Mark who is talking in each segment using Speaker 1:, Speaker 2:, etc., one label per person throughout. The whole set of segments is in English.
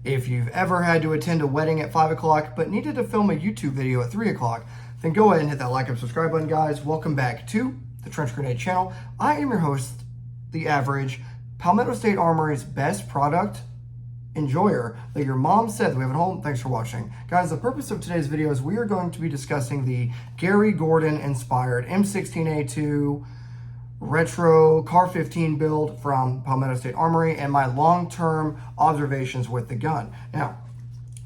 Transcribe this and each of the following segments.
Speaker 1: If you've ever had to attend a wedding at 5 o'clock but needed to film a YouTube video at 3 o'clock, then go ahead and hit that like and subscribe button, guys. Welcome back to the Trench Grenade channel. I am your host, The Average, Palmetto State Armory's best product enjoyer that your mom said that we have at home. Thanks for watching. Guys, the purpose of today's video is we are going to be discussing the Gary Gordon inspired M16A2 retro Car 15 build from Palmetto State Armory and my long-term observations with the gun. Now,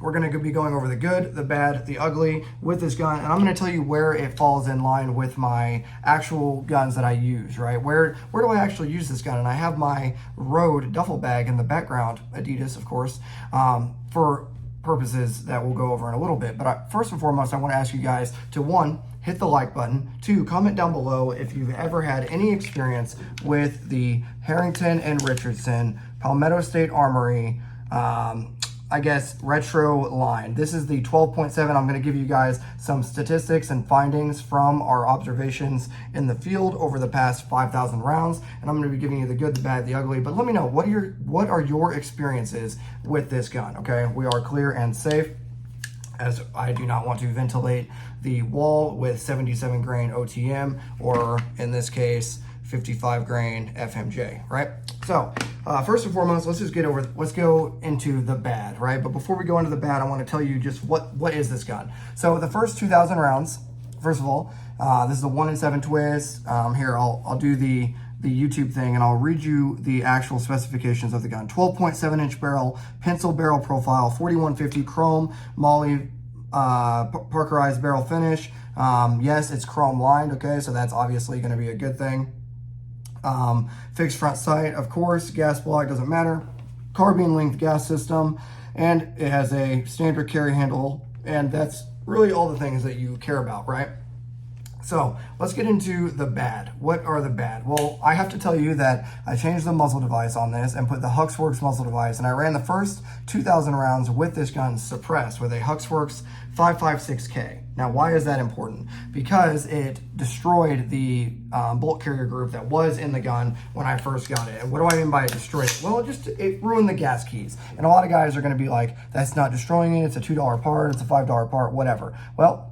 Speaker 1: we're going to be going over the good, the bad, the ugly with this gun, and I'm going to tell you where it falls in line with my actual guns that I use, right? Where do I actually use this gun? And I have my Road duffel bag in the background, Adidas, of course, for purposes that we'll go over in a little bit. But first and foremost, I want to ask you guys to, one, hit the like button. 2, comment down below if you've ever had any experience with the Harrington and Richardson Palmetto State Armory, I guess, retro line. This is the 12.7. I'm going to give you guys some statistics and findings from our observations in the field over the past 5,000 rounds. And I'm going to be giving you the good, the bad, the ugly. But let me know, what are your experiences with this gun, okay? We are clear and safe, as I do not want to ventilate the wall with 77 grain OTM, or in this case, 55 grain FMJ, right? So first and foremost, let's go into the bad, right? But before we go into the bad, I want to tell you just what is this gun. So the first 2,000 rounds, first of all, this is a 1-in-7 twist. Here, I'll do the YouTube thing and I'll read you the actual specifications of the gun. 12.7-inch barrel, pencil barrel profile, 4150 chrome, Molly Parkerized barrel finish. Yes, it's chrome lined, okay, so that's obviously going to be a good thing. Fixed front sight, of course, gas block, doesn't matter. Carbine length gas system, and it has a standard carry handle, and that's really all the things that you care about, right? So let's get into the bad. What are the bad? Well, I have to tell you that I changed the muzzle device on this and put the Huxworks muzzle device, and I ran the first 2,000 rounds with this gun suppressed with a Huxworks 5.56K. Now, why is that important? Because it destroyed the bolt carrier group that was in the gun when I first got it. And what do I mean by it destroyed it? Well, it ruined the gas keys. And a lot of guys are going to be like, that's not destroying it. It's a $2 part. It's a $5 part, whatever. Well,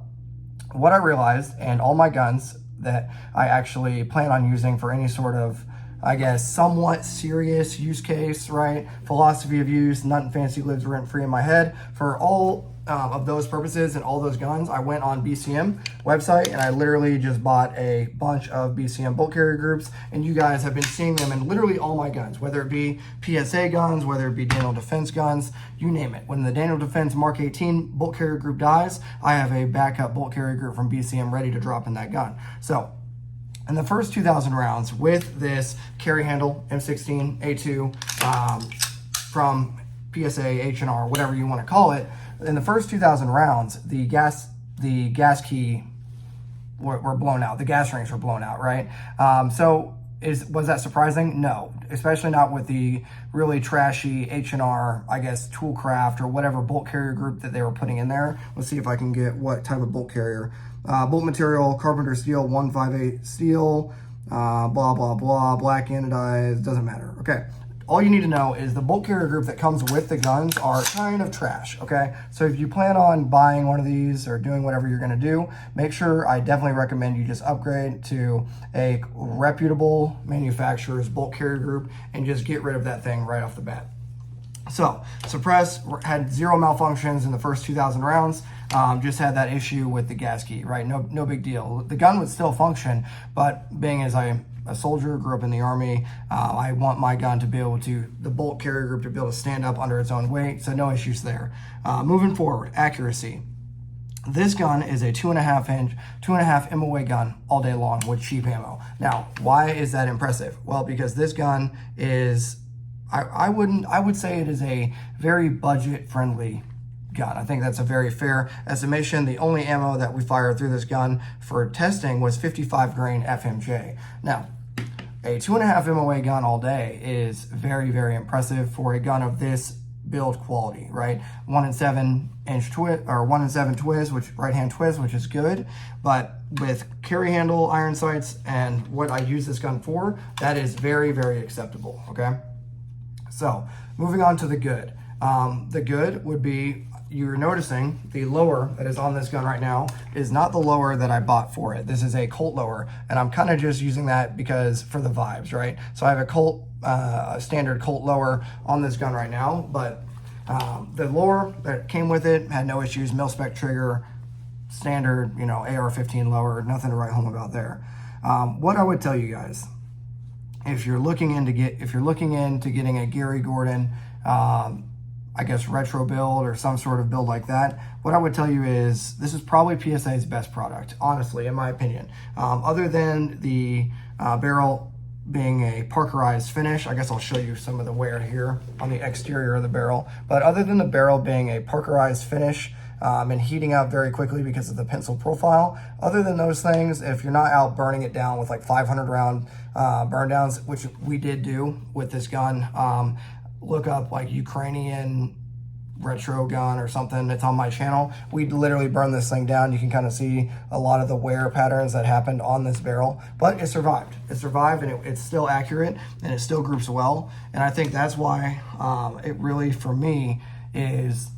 Speaker 1: what I realized, and all my guns that I actually plan on using for any sort of, I guess, somewhat serious use case, right? Philosophy of use, nothing fancy lives rent-free in my head. For all of those purposes and all those guns, I went on BCM website and I literally just bought a bunch of BCM bolt carrier groups, and you guys have been seeing them in literally all my guns, whether it be PSA guns, whether it be Daniel Defense guns, you name it. When the Daniel Defense Mark 18 bolt carrier group dies, I have a backup bolt carrier group from BCM ready to drop in that gun. So in the first 2,000 rounds with this carry handle M16A2 from PSA, H&R, whatever you want to call it, in the first 2,000 rounds, the gas key were blown out. The gas rings were blown out, right? Was that surprising? No, especially not with the really trashy H&R, I guess, Toolcraft or whatever bolt carrier group that they were putting in there. Let's see if I can get what type of bolt carrier. Bolt material, Carpenter steel, 158 steel, blah, blah, blah, black anodized, doesn't matter. Okay. All you need to know is the bolt carrier group that comes with the guns are kind of trash, okay? So if you plan on buying one of these or doing whatever you're gonna do, make sure, I definitely recommend you just upgrade to a reputable manufacturer's bolt carrier group and just get rid of that thing right off the bat. So, suppress, had 0 malfunctions in the first 2,000 rounds, just had that issue with the gas key, right? No big deal. The gun would still function, but being as I'm a soldier, grew up in the Army, I want my gun to be able to, the bolt carrier group to be able to stand up under its own weight, so no issues there. Moving forward, accuracy. This gun is a 2.5 MOA gun all day long with cheap ammo. Now, why is that impressive? Well, because this gun is, I would say it is a very budget-friendly gun. I think that's a very fair estimation. The only ammo that we fired through this gun for testing was 55 grain FMJ. Now, a 2.5 MOA gun all day is very, very impressive for a gun of this build quality, right? 1-in-7 twist, or 1-in-7 twist, which right hand twist, which is good, but with carry handle, iron sights, and what I use this gun for, that is very, very acceptable. Okay, so moving on to the good. The good would be, you're noticing the lower that is on this gun right now is not the lower that I bought for it. This is a Colt lower, and I'm kind of just using that because for the vibes, right? So I have a Colt, a standard Colt lower on this gun right now, but the lower that came with it had no issues, mil-spec trigger, standard, you know, AR-15 lower, nothing to write home about there. What I would tell you guys, if you're looking into getting a Gary Gordon, I guess retro build or some sort of build like that, what I would tell you is this is probably PSA's best product, honestly, in my opinion. Other than the barrel being a parkerized finish, I guess I'll show you some of the wear here on the exterior of the barrel, but other than the barrel being a parkerized finish, and heating up very quickly because of the pencil profile. Other than those things, if you're not out burning it down with like 500 round burn downs, which we did do with this gun, look up like Ukrainian retro gun or something. It's on my channel. We literally burned this thing down. You can kind of see a lot of the wear patterns that happened on this barrel, but it survived. It survived, and it's still accurate, and it still groups well. And I think that's why it really, for me, is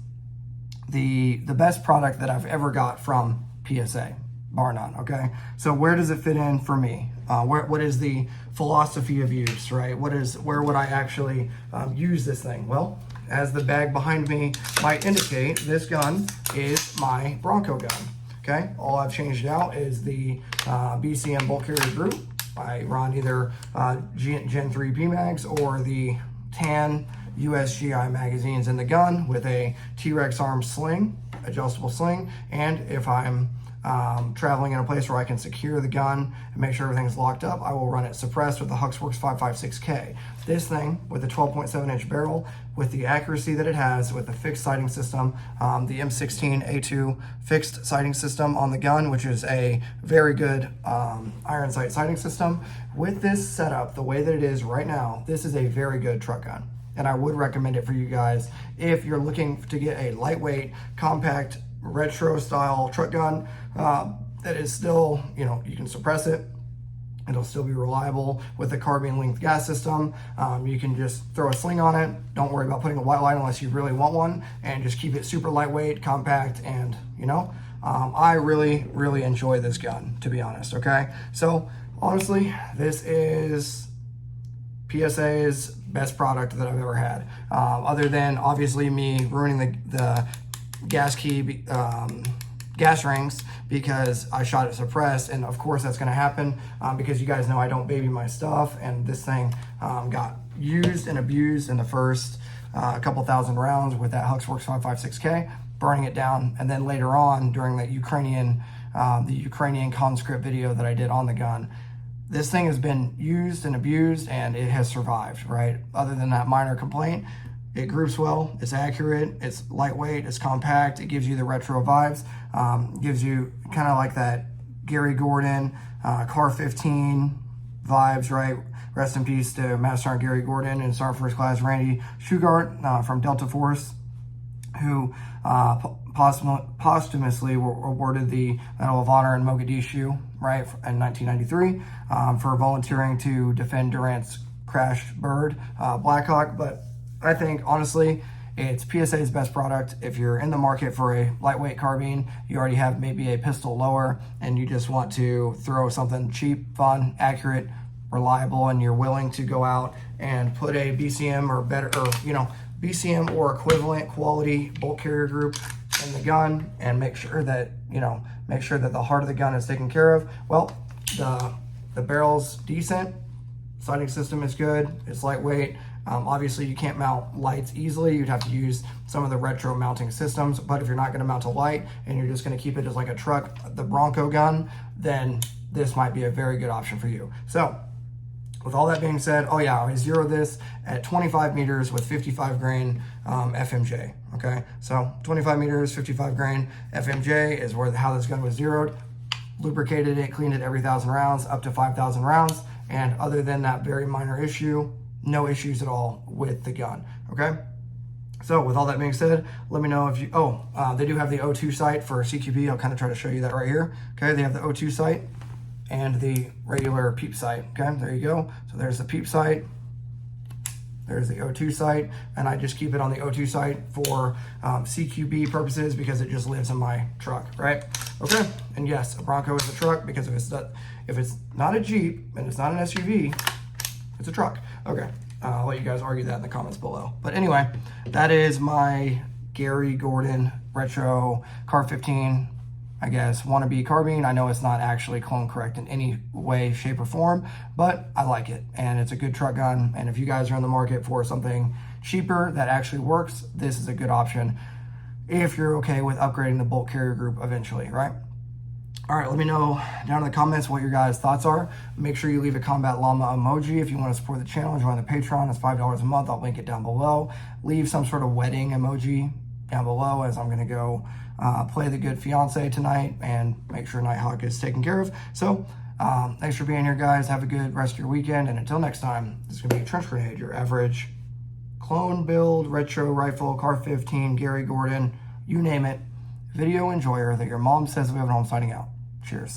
Speaker 1: the best product that I've ever got from PSA, bar none, okay? So where does it fit in for me? What is the philosophy of use, right? Where would I actually use this thing? Well, as the bag behind me might indicate, this gun is my Bronco gun, okay? All I've changed out is the BCM bolt carrier group. I run either Gen 3 PMags or the tan USGI magazines in the gun with a T-Rex arm sling, adjustable sling, and if I'm traveling in a place where I can secure the gun and make sure everything's locked up, I will run it suppressed with the Huxworks 5.56K. This thing with a 12.7 inch barrel, with the accuracy that it has, with the fixed sighting system, the M16A2 fixed sighting system on the gun, which is a very good iron sight sighting system. With this setup, the way that it is right now, this is a very good truck gun. And I would recommend it for you guys if you're looking to get a lightweight, compact, retro style truck gun that is still, you know, you can suppress it. It'll still be reliable with the carbine length gas system. You can just throw a sling on it. Don't worry about putting a white light unless you really want one, and just keep it super lightweight, compact, and, you know, I really, really enjoy this gun, to be honest, okay? So, honestly, this is PSA's best product that I've ever had. Other than, obviously, me ruining the gas key, gas rings because I shot it suppressed, and of course that's going to happen because you guys know I don't baby my stuff, and this thing got used and abused in the first couple thousand rounds with that Huxworks 5.56K, burning it down, and then later on during that Ukrainian conscript video that I did on the gun, this thing has been used and abused, and it has survived, right? Other than that minor complaint, it groups well, it's accurate, it's lightweight, it's compact, it gives you the retro vibes, gives you kind of like that Gary Gordon, Car 15 vibes, right? Rest in peace to Master Sergeant Gary Gordon and Sergeant First Class Randy Shugart from Delta Force, who posthumously were awarded the Medal of Honor in Mogadishu, right, in 1993, for volunteering to defend Durant's crashed bird, Blackhawk. But I think, honestly, it's PSA's best product. If you're in the market for a lightweight carbine, you already have maybe a pistol lower, and you just want to throw something cheap, fun, accurate, reliable, and you're willing to go out and put a BCM or better, or, you know, BCM or equivalent quality bolt carrier group in the gun, and make sure that, you know, the heart of the gun is taken care of. Well, the barrel's decent, sighting system is good, it's lightweight. Obviously you can't mount lights easily. You'd have to use some of the retro mounting systems, but if you're not going to mount a light and you're just going to keep it as like a truck, the Bronco gun, then this might be a very good option for you. So with all that being said, oh yeah, I zeroed this at 25 meters with 55 grain FMJ, okay? So 25 meters, 55 grain FMJ is how this gun was zeroed. Lubricated it, cleaned it every 1,000 rounds, up to 5,000 rounds, and other than that very minor issue, no issues at all with the gun, okay? So with all that being said, let me know if you, they do have the O2 sight for CQB. I'll kind of try to show you that right here, okay? They have the O2 sight and the regular peep sight, okay? There you go. So there's the peep sight. There's the O2 sight, and I just keep it on the O2 sight for CQB purposes because it just lives in my truck, right? Okay, and yes, a Bronco is a truck because if it's not a Jeep and it's not an SUV, it's a truck. Okay, I'll let you guys argue that in the comments below. But anyway, that is my Gary Gordon retro Car 15, I guess, wannabe carbine. I know it's not actually clone correct in any way, shape, or form, but I like it, and it's a good truck gun. And if you guys are in the market for something cheaper that actually works, this is a good option if you're okay with upgrading the bulk carrier group eventually, right? All right, let me know down in the comments what your guys' thoughts are. Make sure you leave a Combat Llama emoji if you want to support the channel. Join the Patreon. It's $5 a month. I'll link it down below. Leave some sort of wedding emoji down below, as I'm going to go play the good fiance tonight and make sure Nighthawk is taken care of. So thanks for being here, guys. Have a good rest of your weekend. And until next time, this is going to be Trench Grenade, your average clone build, retro rifle, Car 15, Gary Gordon, you name it, video enjoyer that your mom says we have at home, signing out. Cheers.